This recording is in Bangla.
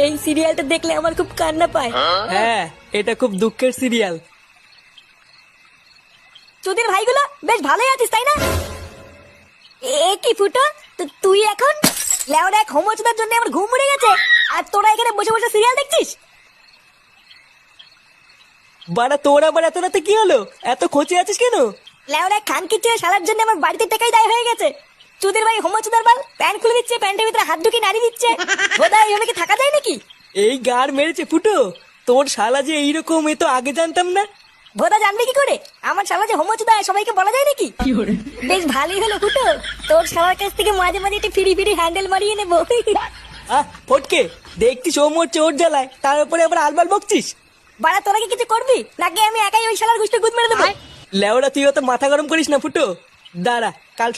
এই সিরিয়ালটা দেখলে আমার খুব কান্না পায়। হ্যাঁ, এটা খুব দুঃখের সিরিয়াল। তোদের ভাইগুলো বেশ ভালোই আছিস তাই না? এ কি ফুটো, তুই এখন লেওরা এক হোমোচোদার জন্য আমার ঘুম উড়ে গেছে, আর তোরা এখানে বসে বসে সিরিয়াল দেখছিস? বাড়া তোর আবার এত রাতে কি হলো? এত খোঁচে আছিস কেন? লেওরা খানকির ছেলে শালার জন্য আমার বাড়িতে টাকাই দায় হয়ে গেছে। তোদের ভাই হোমোচোদার বাল প্যান্ট খুলে দিচ্ছে, প্যান্টের ভিতরে হাত ঢুকিয়ে নাড়ি দিচ্ছে। বোধহয় এইভাবে কি থাকা যায় নাকি? এই গার মেরেছে ফুটো, তোর শালা যে এইরকম, এ তো আগে জানতাম না। ভোদা জানবে কি করে আমার শালা যে হোমোচোদা সবাইকে বলা যায় নাকি? বেশ ভালোই হলো ফুটো, তোর শালার কাছ থেকে মাঝে মাঝে একটু ফিরি ফিরি হ্যান্ডেল মারিয়ে নেবো। ফটকে, দেখছি সৌম্যর চোর জ্বালায়, তার উপরে আবার আলবাল বকছিস। বাড়া তোরা কি কিছু করবি নাকি আমি একাই ওই শালার গুষ্টি গুদ মেরে দেবো? লেওরা তুই অত মাথা গরম করিস না ফুটো, দাঁড়া কাল